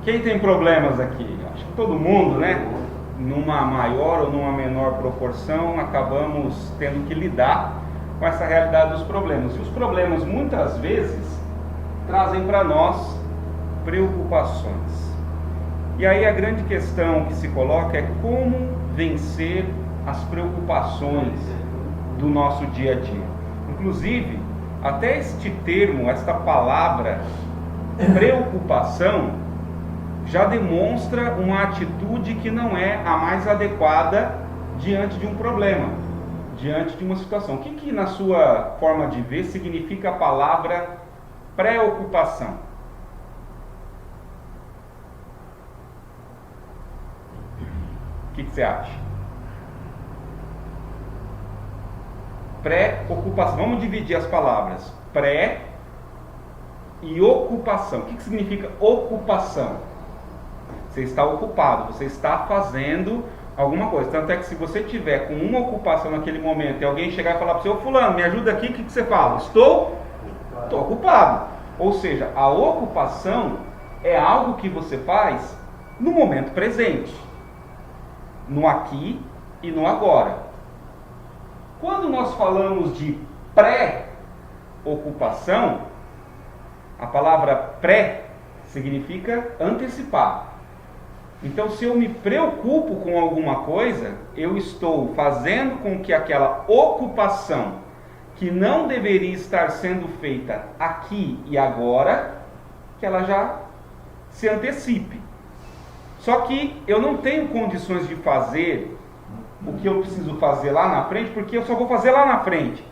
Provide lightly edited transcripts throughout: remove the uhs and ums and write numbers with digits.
Quem tem problemas aqui? Acho que todo mundo, né? Numa maior ou numa menor proporção, acabamos tendo que lidar com essa realidade dos problemas. E os problemas, muitas vezes, trazem para nós preocupações. E aí a grande questão que se coloca é como vencer as preocupações do nosso dia a dia. Inclusive, até este termo, esta palavra, preocupação, já demonstra uma atitude que não é a mais adequada diante de um problema, diante de uma situação. O que na sua forma de ver significa a palavra preocupação? O que você acha? Preocupação. Vamos dividir as palavras. Pré e ocupação. O que significa ocupação? Você está ocupado, você está fazendo alguma coisa. Tanto é que se você tiver com uma ocupação naquele momento e alguém chegar e falar para você: ô fulano, me ajuda aqui, o que você fala? Estou ocupado. Ou seja, a ocupação é algo que você faz no momento presente, no aqui e no agora. Quando nós falamos de pré-ocupação, a palavra pré significa antecipar. Então, se eu me preocupo com alguma coisa, eu estou fazendo com que aquela ocupação, que não deveria estar sendo feita aqui e agora, que ela já se antecipe. Só que eu não tenho condições de fazer o que eu preciso fazer lá na frente, porque eu só vou fazer lá na frente.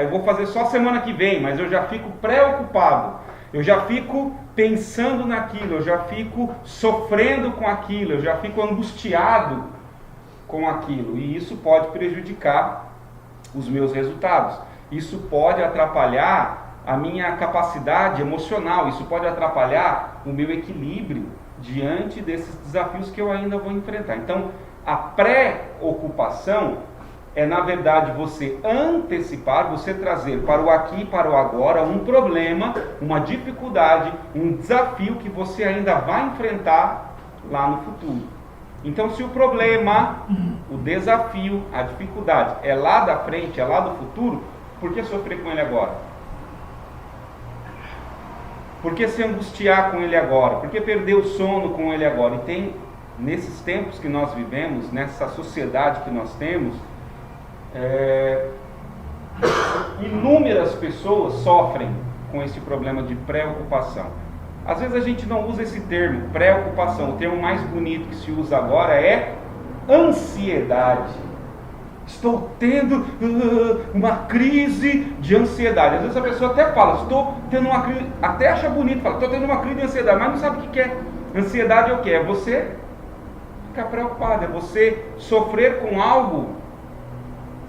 Eu vou fazer só semana que vem, mas eu já fico preocupado. Eu já fico pensando naquilo, eu já fico sofrendo com aquilo, eu já fico angustiado com aquilo. E isso pode prejudicar os meus resultados. Isso pode atrapalhar a minha capacidade emocional. Isso pode atrapalhar o meu equilíbrio diante desses desafios que eu ainda vou enfrentar. Então, a pré-ocupação é, na verdade, você antecipar, você trazer para o aqui e para o agora um problema, uma dificuldade, um desafio que você ainda vai enfrentar lá no futuro. Então, se o problema, o desafio, a dificuldade é lá da frente, é lá do futuro, por que sofrer com ele agora? Por que se angustiar com ele agora? Por que perder o sono com ele agora? E tem, nesses tempos que nós vivemos, nessa sociedade que nós temos, inúmeras pessoas sofrem com esse problema de preocupação. Às vezes a gente não usa esse termo, preocupação. O termo mais bonito que se usa agora é ansiedade. Estou tendo uma crise de ansiedade. Às vezes a pessoa até fala, estou tendo uma crise, até acha bonito, fala, estou tendo uma crise de ansiedade, mas não sabe o que é. Ansiedade é o que? É você ficar preocupado, é você sofrer com algo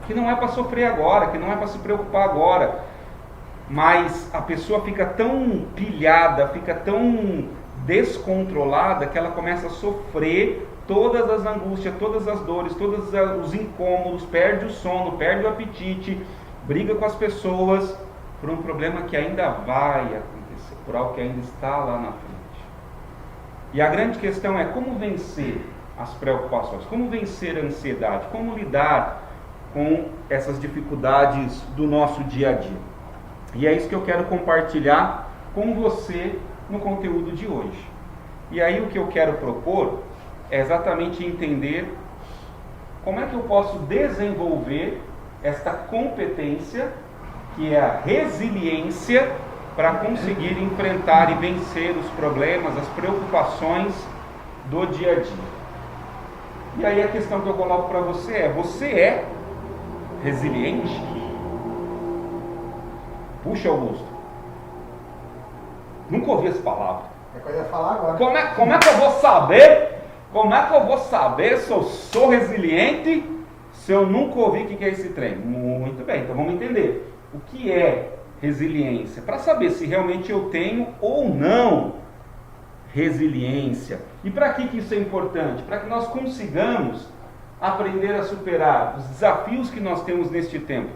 que não é para sofrer agora, que não é para se preocupar agora. Mas a pessoa fica tão pilhada, fica tão descontrolada, que ela começa a sofrer todas as angústias, todas as dores, todos os incômodos, perde o sono, perde o apetite, briga com as pessoas, por um problema que ainda vai acontecer, por algo que ainda está lá na frente. E a grande questão é como vencer as preocupações, como vencer a ansiedade, como lidar com essas dificuldades do nosso dia a dia. E é isso que eu quero compartilhar com você no conteúdo de hoje. E aí o que eu quero propor é exatamente entender como é que eu posso desenvolver esta competência, que é a resiliência, para conseguir enfrentar e vencer os problemas, as preocupações do dia a dia. E aí a questão que eu coloco para você é resiliente? Puxa, Augusto, nunca ouvi essa palavra. É que eu ia falar agora. Como é que eu vou saber? Como é que eu vou saber se eu sou resiliente se eu nunca ouvi o que é esse trem? Muito bem, então vamos entender o que é resiliência, para saber se realmente eu tenho ou não resiliência. E para que isso é importante? Para que nós consigamos aprender a superar os desafios que nós temos neste tempo.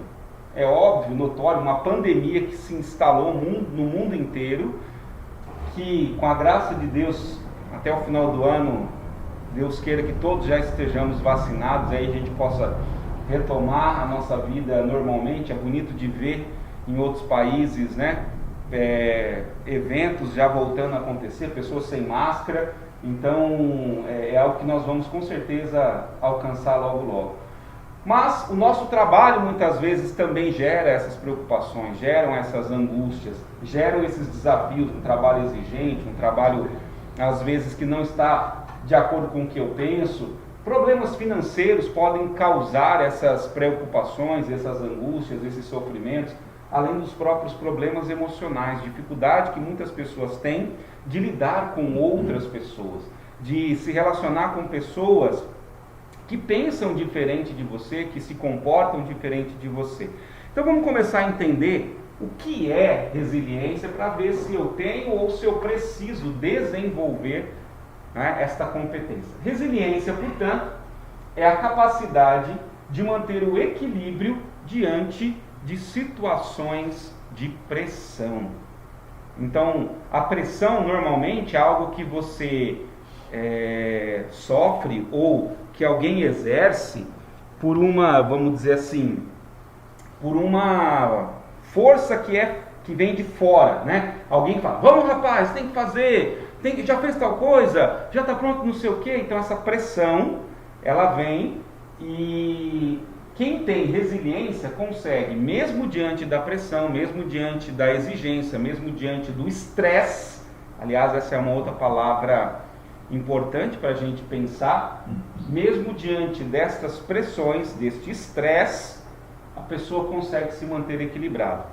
É óbvio, notório, uma pandemia que se instalou no mundo inteiro, que com a graça de Deus até o final do ano, Deus queira que todos já estejamos vacinados, aí a gente possa retomar a nossa vida normalmente. É bonito de ver em outros países, né? Eventos já voltando a acontecer, pessoas sem máscara. Então é algo que nós vamos com certeza alcançar logo logo. Mas o nosso trabalho muitas vezes também gera essas preocupações, geram essas angústias, geram esses desafios, um trabalho exigente, um trabalho às vezes que não está de acordo com o que eu penso. Problemas financeiros podem causar essas preocupações, essas angústias, esses sofrimentos, além dos próprios problemas emocionais, dificuldade que muitas pessoas têm de lidar com outras pessoas, de se relacionar com pessoas que pensam diferente de você, que se comportam diferente de você. Então vamos começar a entender o que é resiliência para ver se eu tenho ou se eu preciso desenvolver, né, esta competência. Resiliência, portanto, é a capacidade de manter o equilíbrio diante de situações de pressão. Então, a pressão normalmente é algo que você sofre ou que alguém exerce por uma, vamos dizer assim, por uma força que vem de fora, né? Alguém fala, vamos rapaz, tem que fazer, já fez tal coisa, já está pronto não sei o quê. Então essa pressão, ela vem, e quem tem resiliência consegue, mesmo diante da pressão, mesmo diante da exigência, mesmo diante do estresse. Aliás, essa é uma outra palavra importante para a gente pensar. Mesmo diante destas pressões, deste estresse, a pessoa consegue se manter equilibrada.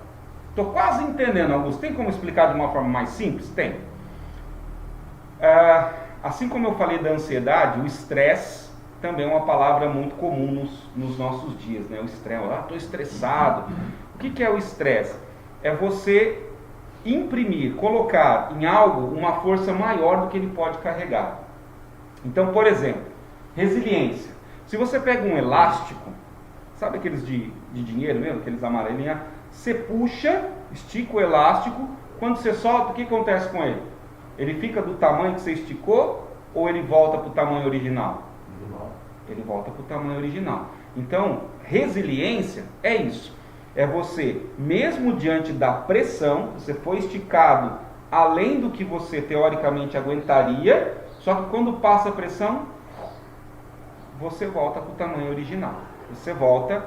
Estou quase entendendo, Augusto. Tem como explicar de uma forma mais simples? Tem. Assim como eu falei da ansiedade, o estresse também é uma palavra muito comum nos nossos dias, né? O estresse, estou estressado. O que é o estresse? É você imprimir, colocar em algo uma força maior do que ele pode carregar. Então, por exemplo, resiliência. Se você pega um elástico, sabe aqueles de dinheiro mesmo, aqueles amarelinhos, você puxa, estica o elástico, quando você solta, o que acontece com ele? Ele fica do tamanho que você esticou ou ele volta para o tamanho original? Ele volta para o tamanho original. Então, resiliência é isso. É você, mesmo diante da pressão, você foi esticado além do que você teoricamente aguentaria, só que quando passa a pressão, você volta para o tamanho original. Você volta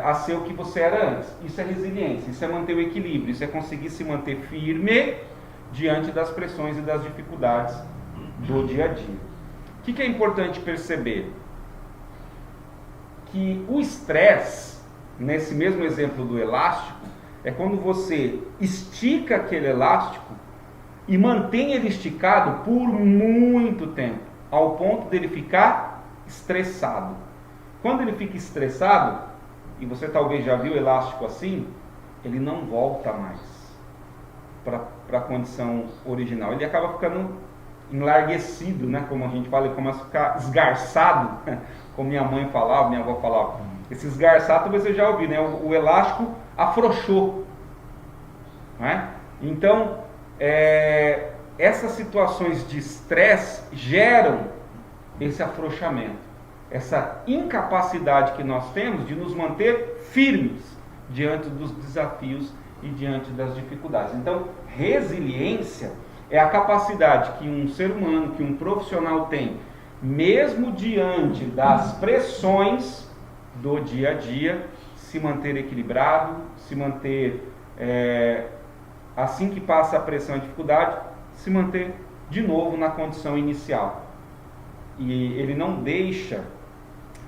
a ser o que você era antes. Isso é resiliência, isso é manter o equilíbrio, isso é conseguir se manter firme diante das pressões e das dificuldades do dia a dia. O que é importante perceber? Que o estresse, nesse mesmo exemplo do elástico, é quando você estica aquele elástico e mantém ele esticado por muito tempo, ao ponto dele ficar estressado. Quando ele fica estressado, e você talvez já viu o elástico assim, ele não volta mais para a condição original. Ele acaba ficando enlarguecido, né? Como a gente fala, ele começa a ficar esgarçado, como minha mãe falava, minha avó falava. Esse esgarçado talvez você já ouviu, né? O elástico afrouxou, né? Então, essas situações de estresse geram esse afrouxamento, essa incapacidade que nós temos de nos manter firmes diante dos desafios e diante das dificuldades. Então, resiliência é a capacidade que um ser humano, que um profissional tem, mesmo diante das pressões do dia a dia, se manter equilibrado, se manter, assim que passa a pressão e a dificuldade, se manter de novo na condição inicial. E ele não deixa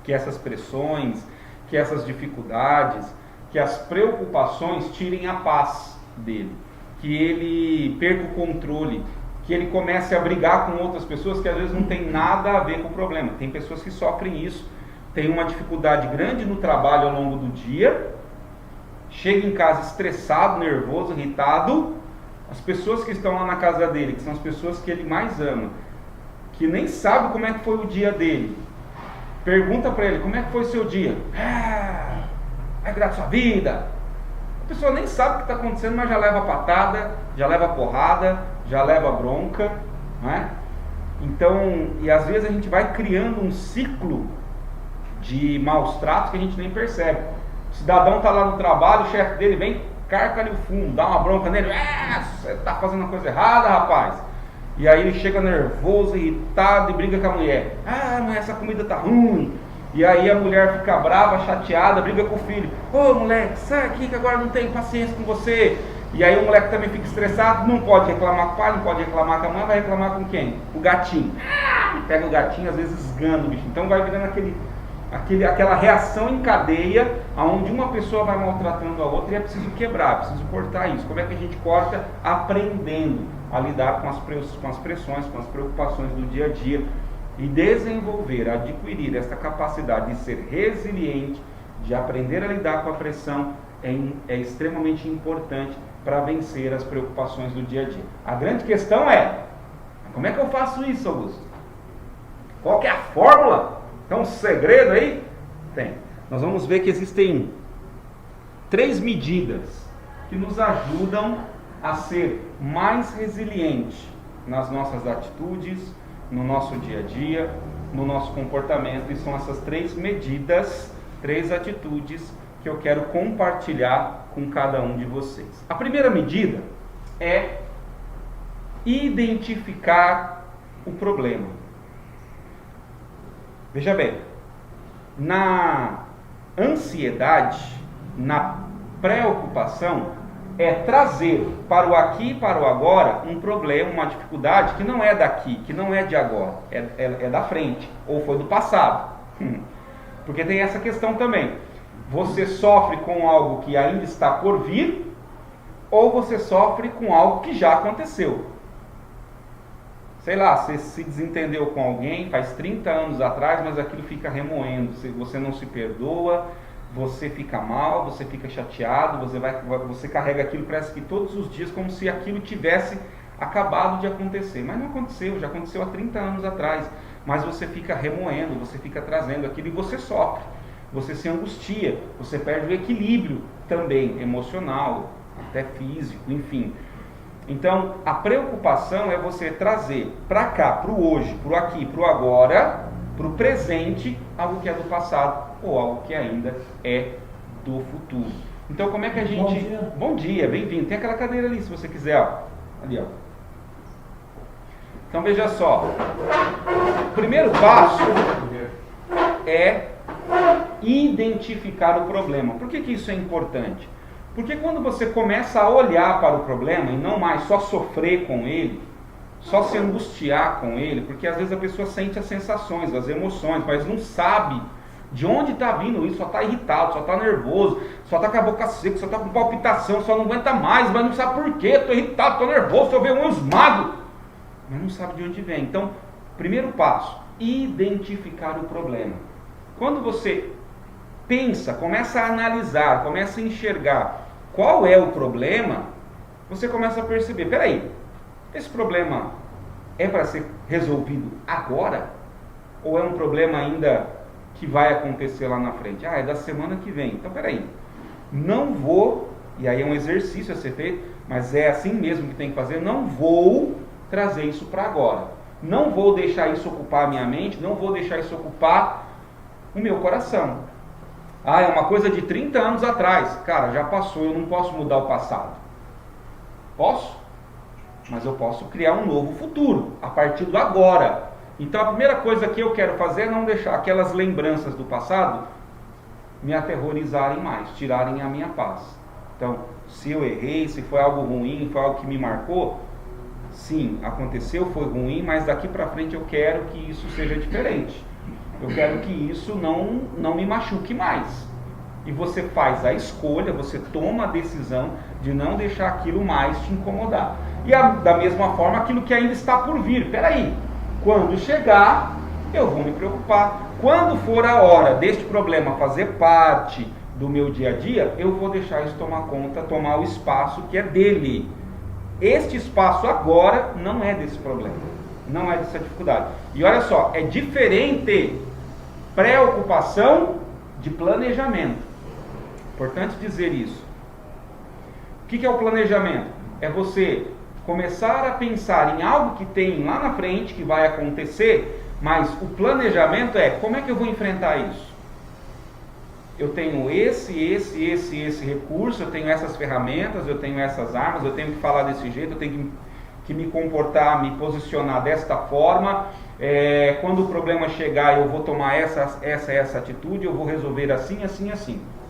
que essas pressões, que essas dificuldades, que as preocupações tirem a paz dele, que ele perca o controle, que ele comece a brigar com outras pessoas que às vezes não tem nada a ver com o problema. Tem pessoas que sofrem isso, tem uma dificuldade grande no trabalho ao longo do dia, chega em casa estressado, nervoso, irritado. As pessoas que estão lá na casa dele, que são as pessoas que ele mais ama, que nem sabe como é que foi o dia dele, pergunta para ele, como é que foi o seu dia? Vai cuidar da sua vida. A pessoa nem sabe o que está acontecendo, mas já leva patada, já leva porrada, já leva bronca, né? Então, e às vezes a gente vai criando um ciclo de maus tratos que a gente nem percebe. O cidadão está lá no trabalho, o chefe dele vem, carca-lhe o fumo, dá uma bronca nele, você está fazendo a coisa errada, rapaz. E aí ele chega nervoso, irritado e briga com a mulher. Mas essa comida tá ruim. E aí a mulher fica brava, chateada, briga com o filho. Ô moleque, sai aqui que agora não tenho paciência com você. E aí o moleque também fica estressado, não pode reclamar com o pai, não pode reclamar com a mãe, vai reclamar com quem? O gatinho. Pega o gatinho, às vezes esgana o bicho. Então vai virando aquela reação em cadeia, onde uma pessoa vai maltratando a outra e é preciso quebrar, é preciso cortar isso. Como é que a gente corta? Aprendendo a lidar com as pressões, com as preocupações do dia a dia e desenvolver, adquirir essa capacidade de ser resiliente, de aprender a lidar com a pressão é extremamente importante para vencer as preocupações do dia a dia. A grande questão é, como é que eu faço isso, Augusto? Qual que é a fórmula? Tem um segredo aí? Tem. Nós vamos ver que existem 3 medidas que nos ajudam a ser mais resiliente nas nossas atitudes, no nosso dia a dia, no nosso comportamento. E são essas 3 medidas, 3 atitudes que eu quero compartilhar com cada um de vocês. A primeira medida é identificar o problema. Veja bem, na ansiedade, na preocupação, é trazer para o aqui e para o agora um problema, uma dificuldade que não é daqui, que não é de agora, é da frente, ou foi do passado. Porque tem essa questão também. Você sofre com algo que ainda está por vir, ou você sofre com algo que já aconteceu. Sei lá, você se desentendeu com alguém faz 30 anos atrás, mas aquilo fica remoendo, você não se perdoa, você fica mal, você fica chateado, você carrega aquilo, parece que todos os dias, como se aquilo tivesse acabado de acontecer. Mas não aconteceu, já aconteceu há 30 anos atrás. Mas você fica remoendo, você fica trazendo aquilo e você sofre, você se angustia, você perde o equilíbrio também, emocional, até físico, enfim. Então, a preocupação é você trazer para cá, para o hoje, para o aqui, para o agora, para o presente, algo que é do passado ou algo que ainda é do futuro. Então, como é que a gente... Bom dia. Bom dia, bem-vindo. Tem aquela cadeira ali, se você quiser, ó. Ali, ó. Então, veja só. O primeiro passo é identificar o problema. Por que isso é importante? Porque quando você começa a olhar para o problema e não mais só sofrer com ele, só se angustiar com ele, porque às vezes a pessoa sente as sensações, as emoções, mas não sabe de onde está vindo isso, só está irritado, só está nervoso, só está com a boca seca, só está com palpitação, só não aguenta mais, mas não sabe por quê, estou irritado, estou nervoso, estou vendo um esmago, mas não sabe de onde vem. Então, primeiro passo, identificar o problema. Quando você pensa, começa a analisar, começa a enxergar qual é o problema, você começa a perceber, peraí, esse problema é para ser resolvido agora? Ou é um problema ainda que vai acontecer lá na frente? É da semana que vem. Então, peraí, não vou, e aí é um exercício a ser feito, mas é assim mesmo que tem que fazer, não vou trazer isso para agora. Não vou deixar isso ocupar a minha mente, não vou deixar isso ocupar o meu coração. É uma coisa de 30 anos atrás. Cara, já passou, eu não posso mudar o passado. Posso? Mas eu posso criar um novo futuro, a partir do agora. Então a primeira coisa que eu quero fazer é não deixar aquelas lembranças do passado me aterrorizarem mais, tirarem a minha paz. Então, se eu errei, se foi algo ruim, foi algo que me marcou, sim, aconteceu, foi ruim, mas daqui para frente eu quero que isso seja diferente. Eu quero que isso não me machuque mais. E você faz a escolha, você toma a decisão de não deixar aquilo mais te incomodar. E da mesma forma, aquilo que ainda está por vir. Peraí, quando chegar, eu vou me preocupar. Quando for a hora deste problema fazer parte do meu dia a dia, eu vou deixar isso tomar conta, tomar o espaço que é dele. Este espaço agora não é desse problema, não é dessa dificuldade. E olha só, é diferente preocupação de planejamento. Importante dizer isso. O que é o planejamento? É você começar a pensar em algo que tem lá na frente, que vai acontecer, mas o planejamento é, como é que eu vou enfrentar isso? Eu tenho esse recurso, eu tenho essas ferramentas, eu tenho essas armas, eu tenho que falar desse jeito, eu tenho que me comportar, me posicionar desta forma. Quando o problema chegar, eu vou tomar essa atitude, eu vou resolver assim.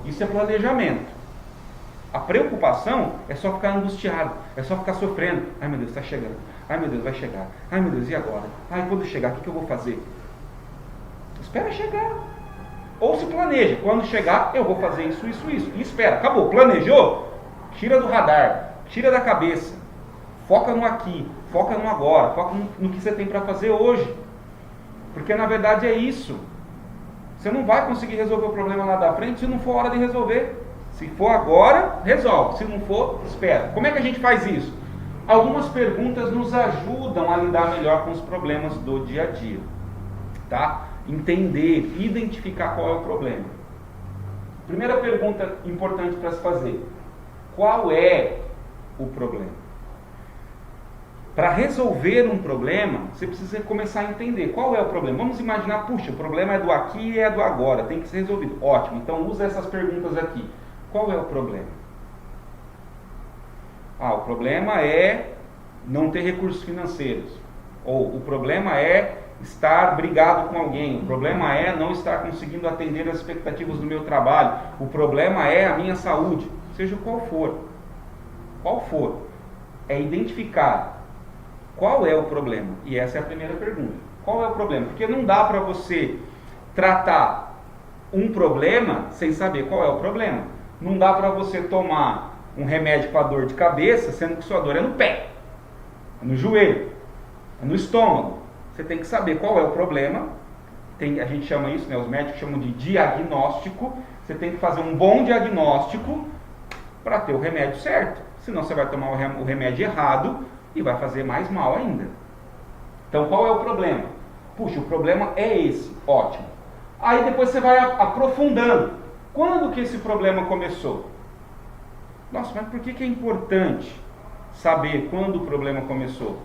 Isso é planejamento. A preocupação é só ficar angustiado, é só ficar sofrendo. Ai meu Deus, está chegando. Ai meu Deus, vai chegar. Ai meu Deus, e agora? Ai, quando chegar, o que eu vou fazer? Espera chegar. Ou se planeja, quando chegar, eu vou fazer isso. E espera, acabou, planejou? Tira do radar, tira da cabeça. Foca no aqui, foca no agora, foca no que você tem para fazer hoje. Porque na verdade é isso. Você não vai conseguir resolver o problema lá da frente se não for hora de resolver. Se for agora, resolve. Se não for, espera. Como é que a gente faz isso? Algumas perguntas nos ajudam a lidar melhor com os problemas do dia a dia. Tá? Entender, identificar qual é o problema. Primeira pergunta importante para se fazer: qual é o problema? Para resolver um problema, você precisa começar a entender qual é o problema. Vamos imaginar, puxa, o problema é do aqui e é do agora, tem que ser resolvido. Ótimo, então usa essas perguntas aqui. Qual é o problema? O problema é não ter recursos financeiros. Ou o problema é estar brigado com alguém. O problema é não estar conseguindo atender as expectativas do meu trabalho. O problema é a minha saúde. Seja qual for. Qual for. É identificar qual é o problema. E essa é a primeira pergunta. Qual é o problema? Porque não dá para você tratar um problema sem saber qual é o problema. Não dá para você tomar um remédio para dor de cabeça, sendo que sua dor é no pé, é no joelho, é no estômago. Você tem que saber qual é o problema. A gente chama isso, os médicos chamam de diagnóstico. Você tem que fazer um bom diagnóstico para ter o remédio certo. Senão você vai tomar o remédio errado e vai fazer mais mal ainda. Então qual é o problema? Puxa, o problema é esse. Ótimo. Aí depois você vai aprofundando. Quando que esse problema começou? Nossa, mas por que é importante saber quando o problema começou?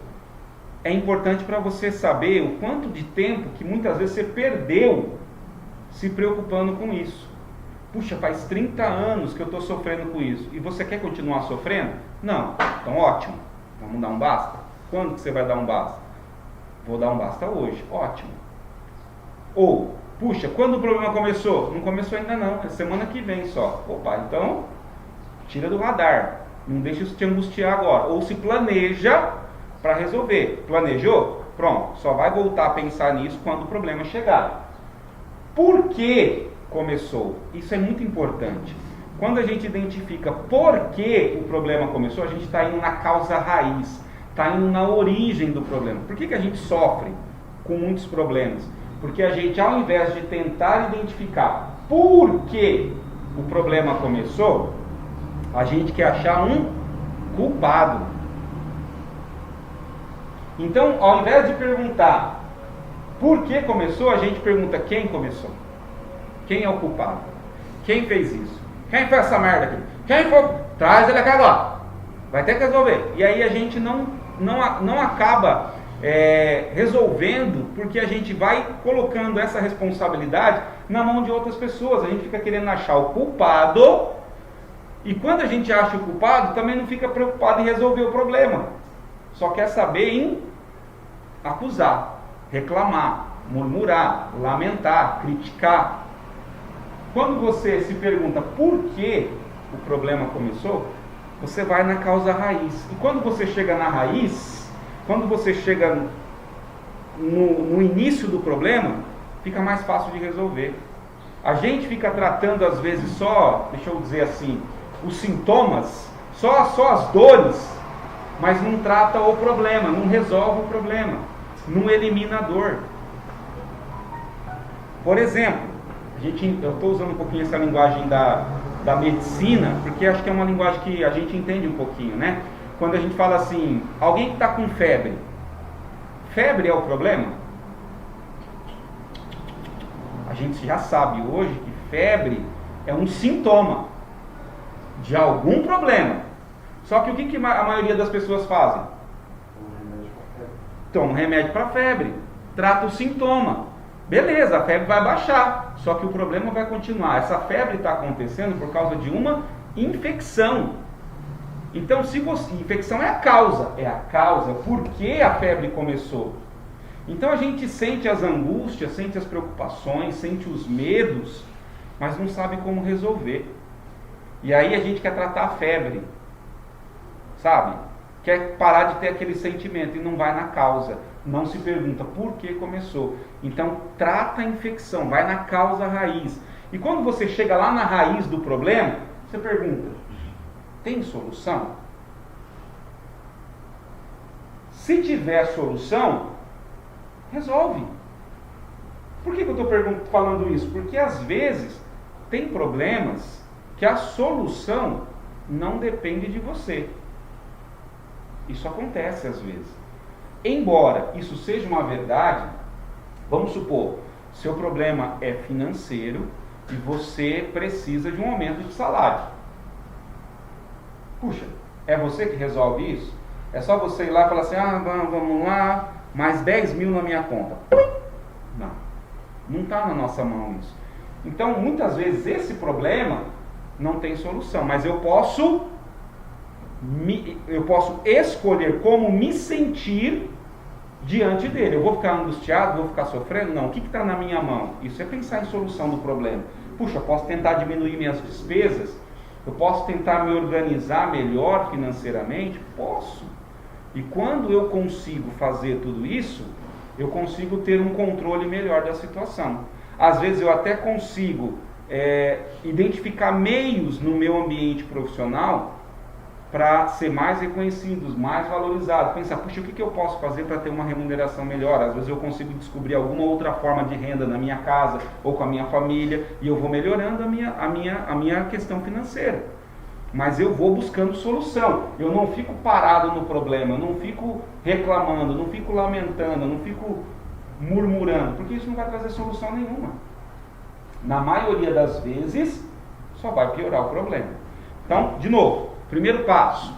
É importante para você saber o quanto de tempo que muitas vezes você perdeu se preocupando com isso. Puxa, faz 30 anos que eu estou sofrendo com isso. E você quer continuar sofrendo? Não. Então ótimo. Vamos dar um basta? Quando que você vai dar um basta? Vou dar um basta hoje. Ótimo. Ou, puxa, quando o problema começou? Não começou ainda não. É semana que vem só. Opa, então tira do radar. Não deixa isso te angustiar agora. Ou se planeja para resolver. Planejou? Pronto. Só vai voltar a pensar nisso quando o problema chegar. Por que começou? Isso é muito importante. Quando a gente identifica por que o problema começou, a gente está indo na causa raiz, está indo na origem do problema. Por que a gente sofre com muitos problemas? Porque a gente, ao invés de tentar identificar por que o problema começou, a gente quer achar um culpado. Então, ao invés de perguntar por que começou, a gente pergunta quem começou. Quem é o culpado? Quem fez isso? Quem fez essa merda aqui? Quem foi? Traz ele aqui agora. Vai ter que resolver. E aí a gente não acaba resolvendo, porque a gente vai colocando essa responsabilidade na mão de outras pessoas. A gente fica querendo achar o culpado. E quando a gente acha o culpado, também não fica preocupado em resolver o problema. Só quer saber em acusar, reclamar, murmurar, lamentar, criticar. Quando você se pergunta por que o problema começou, você vai na causa raiz. E quando você chega na raiz, quando você chega no início do problema, fica mais fácil de resolver. A gente fica tratando às vezes só, deixa eu dizer assim, os sintomas, só as dores, mas não trata o problema, não resolve o problema, não elimina a dor. Por exemplo, eu estou usando um pouquinho essa linguagem da medicina, porque acho que é uma linguagem que a gente entende um pouquinho, né? Quando a gente fala assim, alguém que está com febre, febre é o problema? A gente já sabe hoje que febre é um sintoma de algum problema. Só que o que a maioria das pessoas fazem? toma um remédio para febre, trata o sintoma. Beleza, a febre vai baixar, só que o problema vai continuar. Essa febre está acontecendo por causa de uma infecção. Então, infecção é a causa, por que a febre começou? Então a gente sente as angústias, sente as preocupações, sente os medos, mas não sabe como resolver. E aí a gente quer tratar a febre, sabe? Quer parar de ter aquele sentimento e não vai na causa. Não se pergunta por que começou. Então trata a infecção, vai na causa raiz. E quando você chega lá na raiz do problema, você pergunta: tem solução? Se tiver solução, resolve. Por que eu estou falando isso? Porque às vezes tem problemas que a solução não depende de você. Isso acontece às vezes. Embora isso seja uma verdade, vamos supor, seu problema é financeiro e você precisa de um aumento de salário. Puxa, é você que resolve isso? É só você ir lá e falar assim: vamos lá, mais 10 mil na minha conta. Não está na nossa mão isso. Então, muitas vezes esse problema não tem solução, mas eu posso escolher como me sentir diante dele. Eu vou ficar angustiado, vou ficar sofrendo? Não. O que está na minha mão? Isso é pensar em solução do problema. Puxa, eu posso tentar diminuir minhas despesas? Eu posso tentar me organizar melhor financeiramente? Posso. E quando eu consigo fazer tudo isso, eu consigo ter um controle melhor da situação. Às vezes eu até consigo identificar meios no meu ambiente profissional para ser mais reconhecidos, mais valorizados. Pensar: puxa, o que eu posso fazer para ter uma remuneração melhor? Às vezes eu consigo descobrir alguma outra forma de renda na minha casa ou com a minha família, e eu vou melhorando a minha questão financeira. Mas eu vou buscando solução. Eu não fico parado no problema, eu não fico reclamando, não fico lamentando, não fico murmurando, porque isso não vai trazer solução nenhuma. Na maioria das vezes, só vai piorar o problema. Então, de novo, primeiro passo: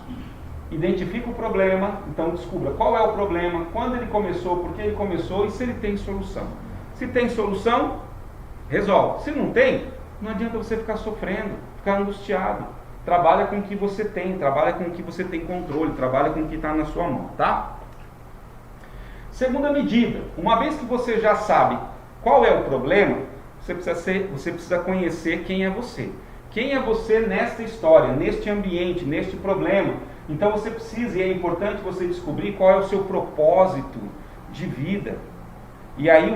identifica o problema. Então descubra qual é o problema, quando ele começou, por que ele começou e se ele tem solução. Se tem solução, resolve. Se não tem, não adianta você ficar sofrendo, ficar angustiado. Trabalha com o que você tem, trabalha com o que você tem controle, trabalha com o que está na sua mão, tá? Segunda medida: uma vez que você já sabe qual é o problema, você precisa conhecer quem é você. Quem é você nesta história, neste ambiente, neste problema. Então você precisa, e é importante você descobrir qual é o seu propósito de vida. E aí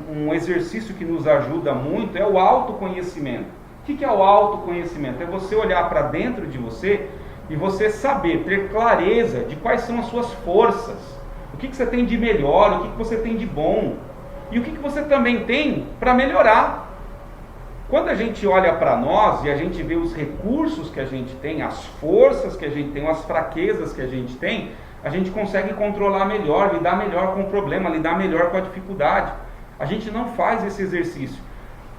um exercício que nos ajuda muito é o autoconhecimento. O que é o autoconhecimento? É você olhar para dentro de você e você saber, ter clareza de quais são as suas forças. O que você tem de melhor, o que você tem de bom. E o que você também tem para melhorar. Quando a gente olha para nós e a gente vê os recursos que a gente tem, as forças que a gente tem, as fraquezas que a gente consegue controlar melhor, lidar melhor com o problema, lidar melhor com a dificuldade. A gente não faz esse exercício.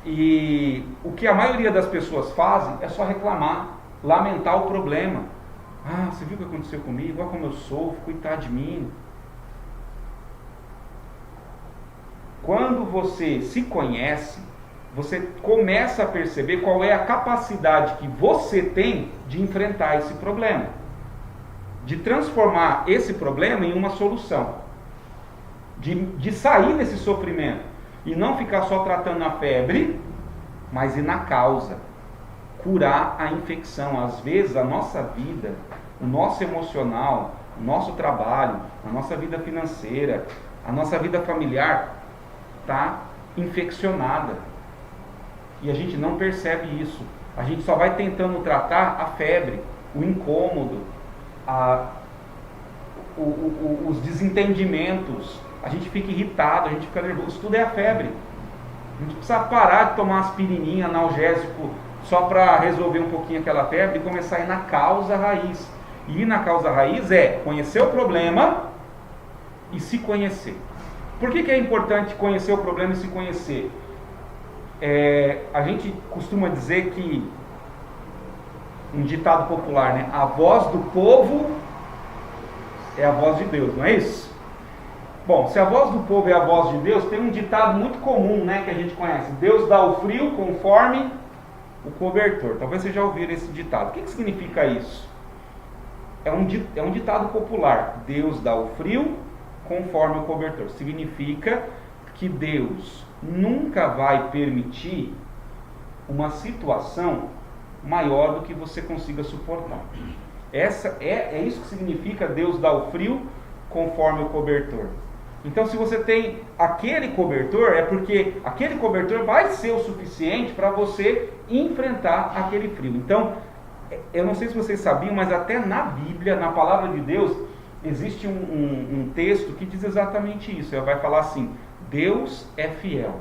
E o que a maioria das pessoas fazem é só reclamar, lamentar o problema. Você viu o que aconteceu comigo? Olha como eu sofro, coitado de mim. Quando você se conhece, você começa a perceber qual é a capacidade que você tem de enfrentar esse problema, de transformar esse problema em uma solução, de sair desse sofrimento e não ficar só tratando a febre, mas ir na causa, curar a infecção. Às vezes a nossa vida, o nosso emocional, o nosso trabalho, a nossa vida financeira, a nossa vida familiar está infeccionada. E a gente não percebe isso. A gente só vai tentando tratar a febre, o incômodo, os desentendimentos. A gente fica irritado, a gente fica nervoso. Tudo é a febre. A gente precisa parar de tomar aspirininha, analgésico, só para resolver um pouquinho aquela febre e começar a ir na causa raiz. E ir na causa raiz é conhecer o problema e se conhecer. Por que é importante conhecer o problema e se conhecer? A gente costuma dizer que, um ditado popular, né? A voz do povo é a voz de Deus, não é isso? Bom, se a voz do povo é a voz de Deus, tem um ditado muito comum, né, que a gente conhece. Deus dá o frio conforme o cobertor. Talvez vocês já ouviram esse ditado. O que significa isso? É um ditado popular. Deus dá o frio conforme o cobertor. Significa que Deus nunca vai permitir uma situação maior do que você consiga suportar. É isso que significa Deus dá o frio conforme o cobertor. Então, se você tem aquele cobertor, é porque aquele cobertor vai ser o suficiente para você enfrentar aquele frio. Então, eu não sei se vocês sabiam, mas até na Bíblia, na palavra de Deus, existe um texto que diz exatamente isso. Ele vai falar assim: Deus é fiel.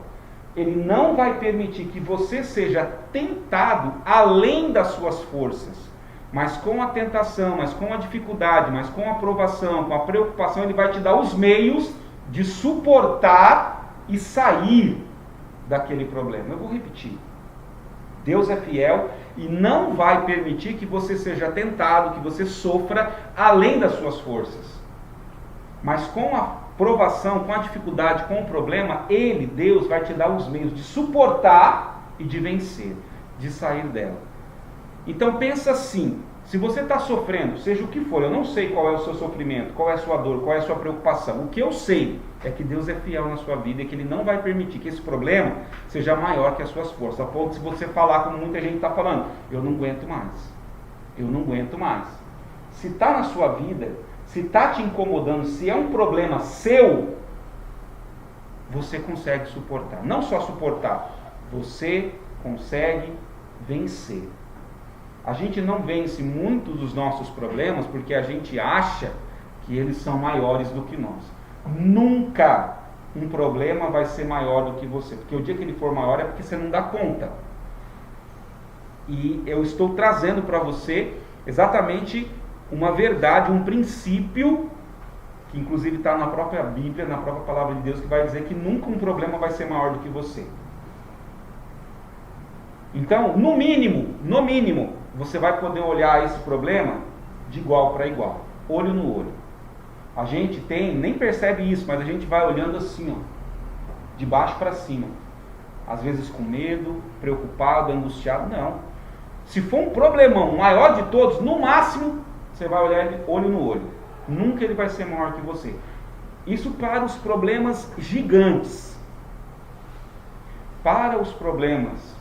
Ele não vai permitir que você seja tentado além das suas forças. Mas com a tentação, mas com a dificuldade, mas com a provação, com a preocupação, Ele vai te dar os meios de suportar e sair daquele problema. Eu vou repetir. Deus é fiel e não vai permitir que você seja tentado, que você sofra além das suas forças. Mas com a provação, com a dificuldade, com o problema, Ele, Deus, vai te dar os meios de suportar e de vencer, de sair dela. Então pensa assim, se você está sofrendo, seja o que for, eu não sei qual é o seu sofrimento, qual é a sua dor, qual é a sua preocupação. O que eu sei é que Deus é fiel na sua vida e que Ele não vai permitir que esse problema seja maior que as suas forças. A ponto de você falar, como muita gente está falando, eu não aguento mais, eu não aguento mais. Se está na sua vida, se está te incomodando, se é um problema seu, você consegue suportar. Não só suportar, você consegue vencer. A gente não vence muitos dos nossos problemas porque a gente acha que eles são maiores do que nós. Nunca um problema vai ser maior do que você, porque o dia que ele for maior é porque você não dá conta. E eu estou trazendo para você exatamente uma verdade, um princípio, que inclusive está na própria Bíblia, na própria palavra de Deus, que vai dizer que nunca um problema vai ser maior do que você. Então, no mínimo, você vai poder olhar esse problema de igual para igual, olho no olho. A gente nem percebe isso, mas a gente vai olhando assim, ó, de baixo para cima. Às vezes com medo, preocupado, angustiado. Não. Se for um problemão maior de todos, no máximo, você vai olhar ele olho no olho. Nunca ele vai ser maior que você. Isso para os problemas gigantes. Para os problemas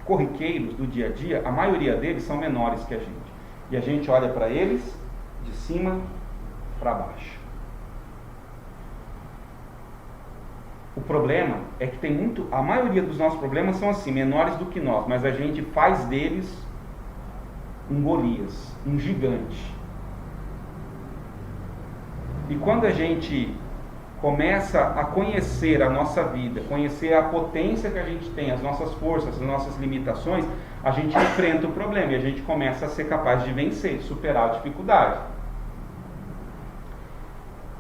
corriqueiros do dia a dia, a maioria deles são menores que a gente. E a gente olha para eles de cima para baixo. O problema é que a maioria dos nossos problemas são assim, menores do que nós, mas a gente faz deles um Golias, um gigante. E quando a gente começa a conhecer a nossa vida, conhecer a potência que a gente tem, as nossas forças, as nossas limitações, a gente enfrenta o problema e a gente começa a ser capaz de vencer, superar a dificuldade.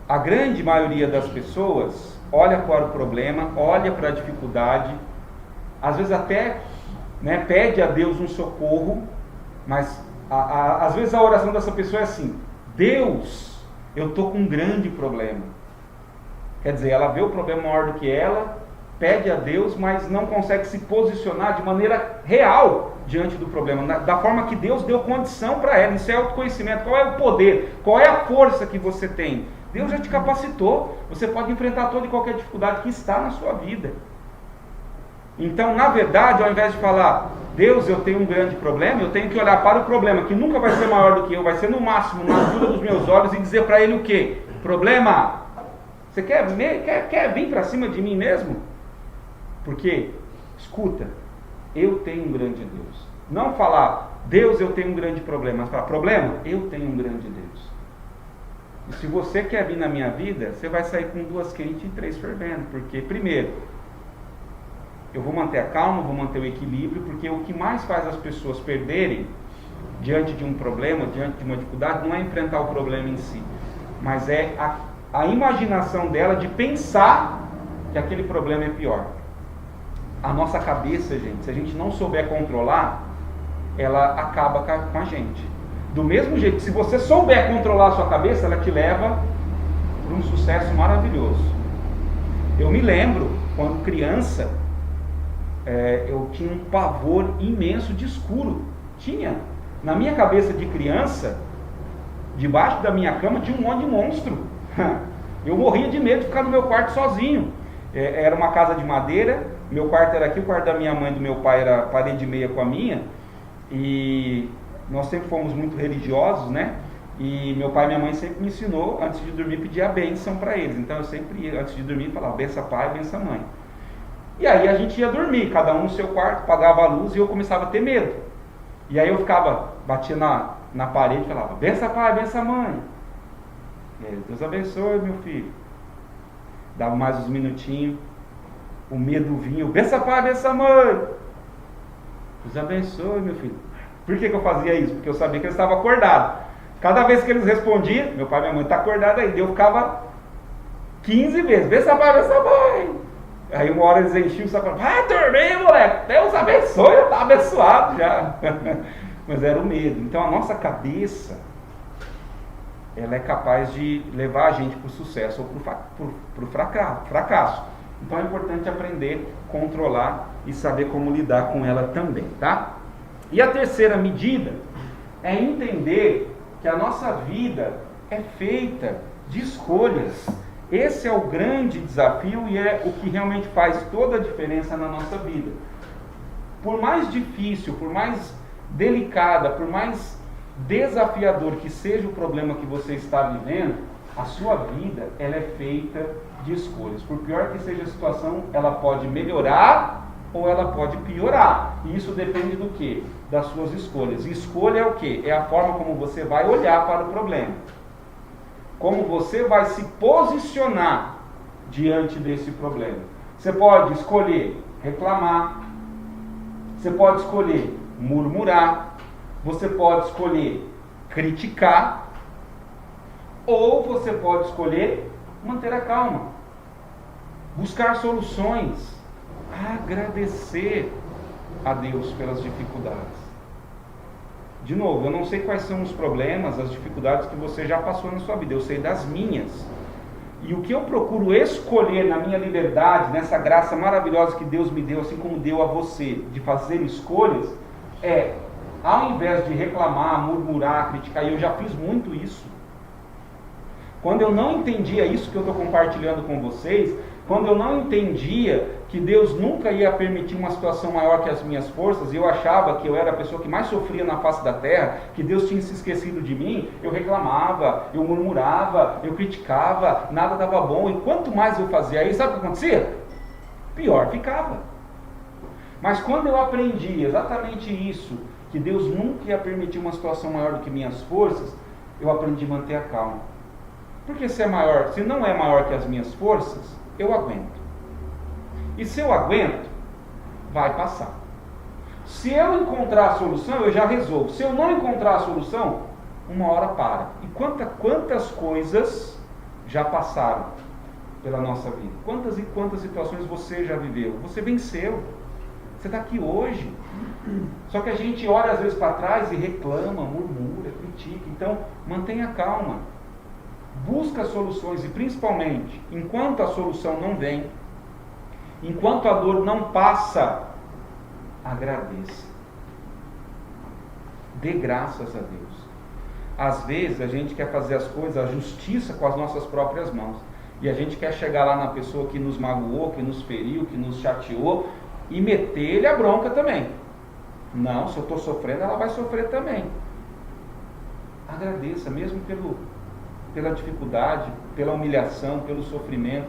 A grande maioria das pessoas olha para o problema, olha para a dificuldade, às vezes até pede a Deus um socorro, mas às vezes a oração dessa pessoa é assim: Deus, eu estou com um grande problema. Quer dizer, ela vê o problema maior do que ela, pede a Deus, mas não consegue se posicionar de maneira real diante do problema, da forma que Deus deu condição para ela. Isso é autoconhecimento. Qual é o poder? Qual é a força que você tem? Deus já te capacitou. Você pode enfrentar toda e qualquer dificuldade que está na sua vida. Então, na verdade, ao invés de falar, Deus, eu tenho um grande problema, eu tenho que olhar para o problema, que nunca vai ser maior do que eu, vai ser no máximo, na altura dos meus olhos, e dizer para ele o quê? Problema, você quer vir para cima de mim mesmo? Porque, escuta, eu tenho um grande Deus. Não falar, Deus, eu tenho um grande problema, mas falar, problema, eu tenho um grande Deus. E se você quer vir na minha vida, você vai sair com 2 quentes e 3 fervendo. Porque, primeiro, eu vou manter a calma, vou manter o equilíbrio, porque o que mais faz as pessoas perderem diante de um problema, diante de uma dificuldade, não é enfrentar o problema em si, mas é a imaginação dela de pensar que aquele problema é pior. A nossa cabeça, gente, se a gente não souber controlar, ela acaba com a gente. Do mesmo jeito que se você souber controlar a sua cabeça, ela te leva para um sucesso maravilhoso. Eu me lembro, quando criança, eu tinha um pavor imenso de escuro. Na minha cabeça de criança, debaixo da minha cama tinha um monte de monstro. Eu morria de medo de ficar no meu quarto sozinho. Era uma casa de madeira, meu quarto era aqui, o quarto da minha mãe e do meu pai era parede e meia com a minha, e nós sempre fomos muito religiosos, né? E meu pai e minha mãe sempre me ensinou, antes de dormir, pedir a bênção para eles. Então eu sempre, antes de dormir, falava, benção pai, benção mãe. E aí a gente ia dormir, cada um no seu quarto, apagava a luz e eu começava a ter medo. E aí eu batia na parede e falava, benção pai, benção mãe. E aí, Deus abençoe, meu filho. Dava mais uns minutinhos, o medo vinha, benção pai, benção mãe. Deus abençoe, meu filho. Por que eu fazia isso? Porque eu sabia que eles estavam acordados. Cada vez que eles respondiam, meu pai e minha mãe, está acordado aí. Eu ficava 15 vezes, benção pai, benção mãe. Aí uma hora eles enchiam o sapato, vai dormir, moleque, Deus abençoe, eu estava abençoado já. Mas era o medo. Então a nossa cabeça, ela é capaz de levar a gente para o sucesso ou para o fracasso. Então é importante aprender, controlar e saber como lidar com ela também, tá? E a terceira medida é entender que a nossa vida é feita de escolhas. Esse é o grande desafio e é o que realmente faz toda a diferença na nossa vida. Por mais difícil, por mais delicada, por mais desafiador que seja o problema que você está vivendo, a sua vida ela é feita de escolhas. Por pior que seja a situação, ela pode melhorar ou ela pode piorar. E isso depende do quê? Das suas escolhas. E escolha é o quê? É a forma como você vai olhar para o problema. Como você vai se posicionar diante desse problema. Você pode escolher reclamar, você pode escolher murmurar, você pode escolher criticar, ou você pode escolher manter a calma, buscar soluções, agradecer a Deus pelas dificuldades. De novo, eu não sei quais são os problemas, as dificuldades que você já passou na sua vida, eu sei das minhas. E o que eu procuro escolher na minha liberdade, nessa graça maravilhosa que Deus me deu, assim como deu a você, de fazer escolhas, ao invés de reclamar, murmurar, criticar, e eu já fiz muito isso. Quando eu não entendia isso que eu estou compartilhando com vocês, quando eu não entendia que Deus nunca ia permitir uma situação maior que as minhas forças, e eu achava que eu era a pessoa que mais sofria na face da terra, que Deus tinha se esquecido de mim, eu reclamava, eu murmurava, eu criticava, nada dava bom, e quanto mais eu fazia isso, sabe o que acontecia? Pior ficava. Mas quando eu aprendi exatamente isso, que Deus nunca ia permitir uma situação maior do que minhas forças, eu aprendi a manter a calma. Porque se não é maior que as minhas forças, eu aguento. E se eu aguento, vai passar. Se eu encontrar a solução, eu já resolvo. Se eu não encontrar a solução, uma hora para. E quantas coisas já passaram pela nossa vida? Quantas e quantas situações você já viveu? Você venceu. Você está aqui hoje. Só que a gente olha às vezes para trás e reclama, murmura, critica. Então, mantenha calma. Busca soluções e principalmente, enquanto a solução não vem, enquanto a dor não passa, agradeça. Dê graças a Deus. Às vezes a gente quer fazer as coisas, a justiça com as nossas próprias mãos. E a gente quer chegar lá na pessoa que nos magoou, que nos feriu, que nos chateou e meter-lhe a bronca também. Não, se eu estou sofrendo, ela vai sofrer também. Agradeça, mesmo pela dificuldade, pela humilhação, pelo sofrimento.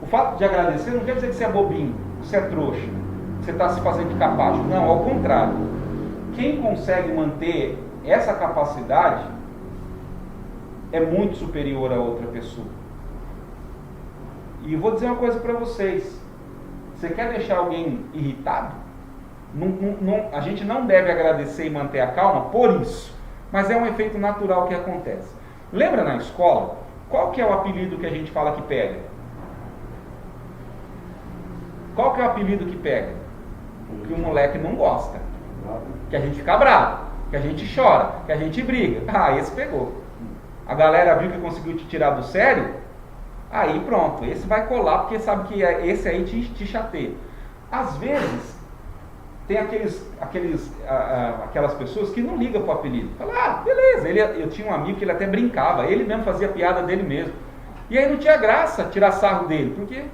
O fato de agradecer não quer dizer que você é bobinho, que você é trouxa, que você está se fazendo de capacho. Não, ao contrário. Quem consegue manter essa capacidade é muito superior a outra pessoa. E eu vou dizer uma coisa para vocês. Você quer deixar alguém irritado? A gente não deve agradecer e manter a calma por isso. Mas é um efeito natural que acontece. Lembra na escola? Qual que é o apelido que a gente fala que pega? Qual que é o apelido que pega? O que o moleque não gosta. Que a gente fica bravo, que a gente chora, que a gente briga. Ah, esse pegou. A galera viu que conseguiu te tirar do sério, Aí pronto, esse vai colar, porque sabe que esse aí te chateia. Às vezes, tem aquelas pessoas que não ligam pro apelido. Fala, beleza, eu tinha um amigo que ele até brincava, ele mesmo fazia piada dele mesmo. E aí não tinha graça tirar sarro dele, porque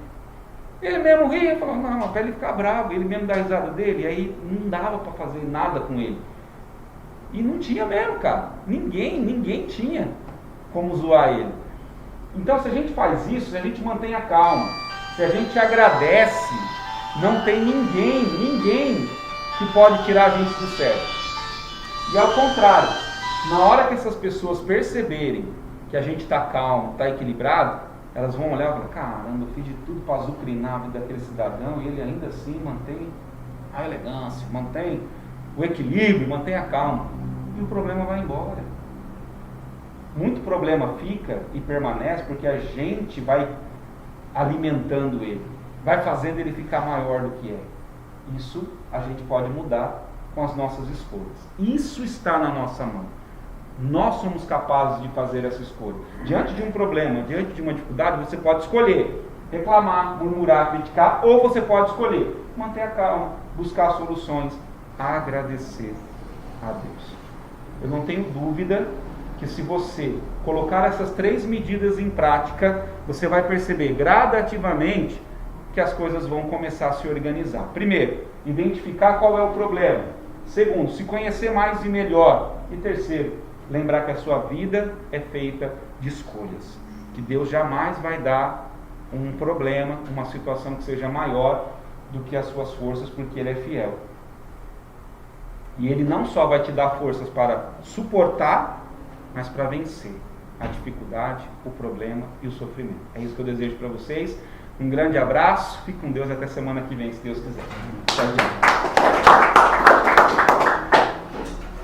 ele mesmo ria e falava, não, até ele ficar bravo, ele mesmo dá risada dele, e aí não dava para fazer nada com ele. E não tinha mesmo, cara. Ninguém tinha como zoar ele. Então, se a gente faz isso, se a gente mantém a calma, se a gente agradece, não tem ninguém que pode tirar a gente do sério. E ao contrário, na hora que essas pessoas perceberem que a gente está calmo, está equilibrado, elas vão olhar e falar, caramba, eu fiz de tudo para azucrinar a vida daquele cidadão e ele ainda assim mantém a elegância, mantém o equilíbrio, mantém a calma. E o problema vai embora. Muito problema fica e permanece porque a gente vai alimentando ele, vai fazendo ele ficar maior do que é. Isso a gente pode mudar com as nossas escolhas. Isso está na nossa mão. Nós somos capazes de fazer essa escolha. Diante de um problema, diante de uma dificuldade, você pode escolher reclamar, murmurar, criticar, ou você pode escolher manter a calma, buscar soluções, agradecer a Deus. Eu não tenho dúvida que se você colocar essas 3 medidas em prática, você vai perceber gradativamente que as coisas vão começar a se organizar. Primeiro, identificar qual é o problema. Segundo, se conhecer mais e melhor. E terceiro, lembrar que a sua vida é feita de escolhas. Que Deus jamais vai dar um problema, uma situação que seja maior do que as suas forças, porque Ele é fiel. E Ele não só vai te dar forças para suportar, mas para vencer a dificuldade, o problema e o sofrimento. É isso que eu desejo para vocês. Um grande abraço, fique com Deus até semana que vem, se Deus quiser. Tchau, tchau.